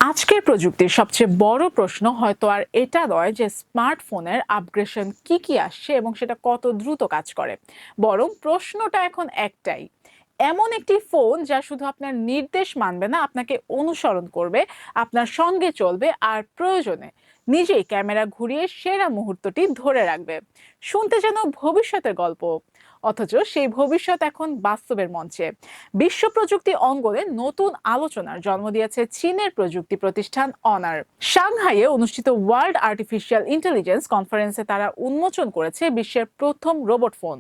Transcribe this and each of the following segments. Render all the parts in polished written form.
আজকের প্রযুক্তির সবচেয়ে বড় প্রশ্ন হয়তো আর এটা নয় যে স্মার্টফোনের আপগ্রেশন কি আসছে এবং সেটা কত দ্রুত কাজ করে, বরং প্রশ্নটা এখন একটাই: এমন একটি ফোন যা শুধু আপনার নির্দেশ মানবে না, আপনাকে অনুসরণ করবে, আপনার সঙ্গে চলবে আর প্রয়োজনে নিজেই ক্যামেরা ঘুরিয়ে সেরা মুহূর্তটি ধরে রাখবে। শুনতে যেন ভবিষ্যতের গল্প, অথচ সেই ভবিষ্যৎ এখন বাস্তবের মঞ্চে। বিশ্ব প্রযুক্তি অঙ্গনে নতুন আলোচনার জন্ম দিয়েছে চীনের প্রযুক্তি প্রতিষ্ঠান অনার। সাংহাইয়ে অনুষ্ঠিত ওয়ার্ল্ড আর্টিফিশিয়াল ইন্টেলিজেন্স কনফারেন্সে তারা উন্মোচন করেছে বিশ্বের প্রথম রোবট ফোন।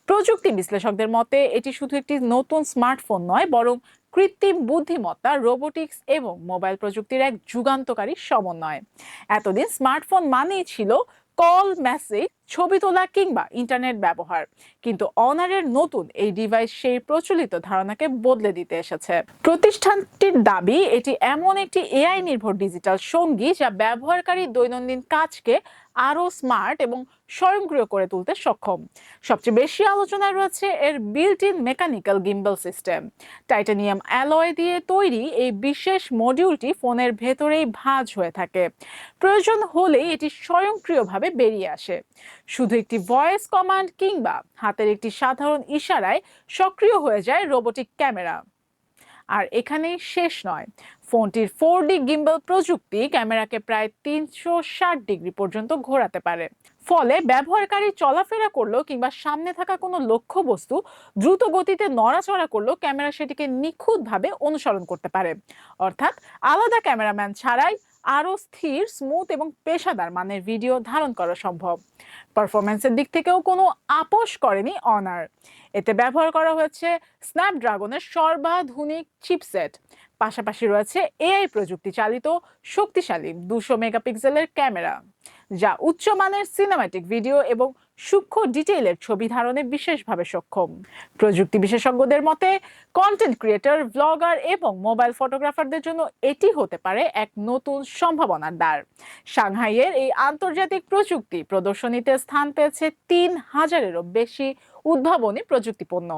প্রযুক্তি বিশ্লেষকদের মতে এটি শুধু একটি নতুন স্মার্টফোন নয়, বরং কৃত্রিম বুদ্ধিমত্তা, রোবোটিক্স এবং মোবাইল প্রযুক্তির এক যুগান্তকারী সমন্বয়। এতদিন স্মার্টফোন মানেই ছিল কল, মেসেজ, ছবি তোলা কিংবা ইন্টারনেট ব্যবহার, কিন্তু অনারের নতুন এই ডিভাইস সেই প্রচলিত ধারণাকে বদলে দিতে এসেছে। প্রতিষ্ঠানটির দাবি, এটি এমন একটি এআই নির্ভর ডিজিটাল সঙ্গী যা ব্যবহারকারীর দৈনন্দিন কাজকে আরো স্মার্ট এবং স্বয়ংক্রিয় করে তুলতে সক্ষম। সবচেয়ে বেশি আলোচনায় রয়েছে এর built in mechanical gimbal system. Titanium alloy দিয়ে তৈরি এই বিশেষ মডিউলটি ফোনের ভেতরেই ভাঁজ হয়ে থাকে। প্রয়োজন হলেই এটি স্বয়ংক্রিয়ভাবে বেরিয়ে আসে। শুধু একটি ভয়েস কমান্ড কিংবা হাতের একটি সাধারণ ইশারায় সক্রিয় হয়ে যায় রোবোটিক ক্যামেরা। আর এখানেই শেষ নয়, ফোনটির 4D গিম্বল প্রযুক্তি ক্যামেরাকে প্রায় 360 ডিগ্রি পর্যন্ত ঘোরাতে পারে। ফলে ব্যবহারকারী চলাফেরা করলো কিংবা সামনে থাকা কোনো লক্ষ্য বস্তু দ্রুত গতিতে নড়াচড়া করলেও ক্যামেরা সেটিকে নিখুঁতভাবে অনুসরণ করতে পারে। অর্থাৎ আলাদা ক্যামেরাম্যান ছাড়াই আরো স্থির, স্মুথ এবং পেশাদার মানের ভিডিও ধারণ করা সম্ভব। পারফরমেন্সের দিক থেকেও কোনো আপোষ করেনি অনার। এতে ব্যবহার করা হয়েছে স্ন্যাপড্রাগনের সর্বাধুনিক চিপসেট, পাশাপাশি রয়েছে এআই প্রযুক্তি চালিত শক্তিশালী 200 মেগাপিক্সেলের ক্যামেরা, যা উচ্চমানের সিনেম্যাটিক ভিডিও এবং সূক্ষ্ম ডিটেইলের ছবি ধারণে বিশেষভাবে সক্ষম। প্রযুক্তি বিশেষজ্ঞদের মতে কন্টেন্ট ক্রিয়েটর, ব্লগার এবং মোবাইল ফটোগ্রাফারদের জন্য এটি হতে পারে এক নতুন সম্ভাবনার দ্বার। সাংহাইয়ের এই আন্তর্জাতিক প্রযুক্তি প্রদর্শনীতে স্থান পেয়েছে 3000-এরও বেশি উদ্ভাবনী প্রযুক্তি পণ্য।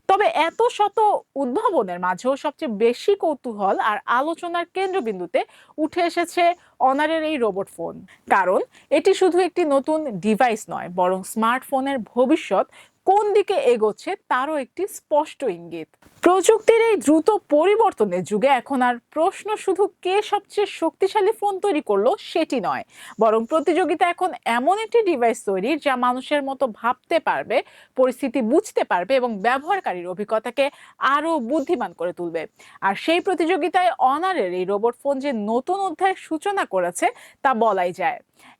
তবে এত শত উদ্ভাবনের মাঝেও সবচেয়ে বেশি কৌতূহল আর আলোচনার কেন্দ্রবিন্দুতে উঠে এসেছে অনারের এই রোবট ফোন। কারণ এটি শুধু একটি নতুন ডিভাইস নয়, বরং স্মার্টফোনের ভবিষ্যৎ কোন দিকে এগোচ্ছে তারও একটি স্পষ্ট ইঙ্গিত। প্রযুক্তির এই দ্রুত পরিবর্তনের যুগে এখন আর প্রশ্ন শুধু কে সবচেয়ে শক্তিশালী ফোন তৈরি করলো সেটি নয়, বরং প্রতিযোগিতা এখন এমন একটি ডিভাইস তৈরির যা মানুষের মতো ভাবতে পারবে, পরিস্থিতি বুঝতে পারবে এবং ব্যবহারকারীর অভিজ্ঞতাকে আরো বুদ্ধিমান করে তুলবে। আর সেই প্রতিযোগিতায় অনারের এই রোবট ফোন যে নতুন অধ্যায়ের সূচনা করেছে তা বলাই যায়।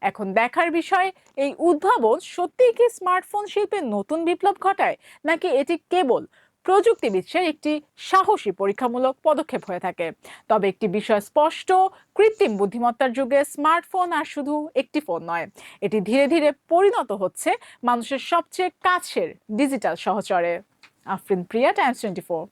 এখন দেখার বিষয়, এই উদ্ভাবন সত্যিই কি স্মার্টফোন শিল্পে নতুন বিপ্লব ঘটায়, নাকি এটি কেবল প্রযুক্তি বিশ্বের একটি সাহসী পরীক্ষামূলক পদক্ষেপ হয়ে থাকে। তবে একটি বিষয় স্পষ্ট, কৃত্রিম বুদ্ধিমত্তার যুগে স্মার্টফোন আর শুধু একটি ফোন নয়, এটি ধীরে ধীরে পরিণত হচ্ছে মানুষের সবচেয়ে কাছের ডিজিটাল সহচরে। আফরিন প্রিয়া, টাইমস 24।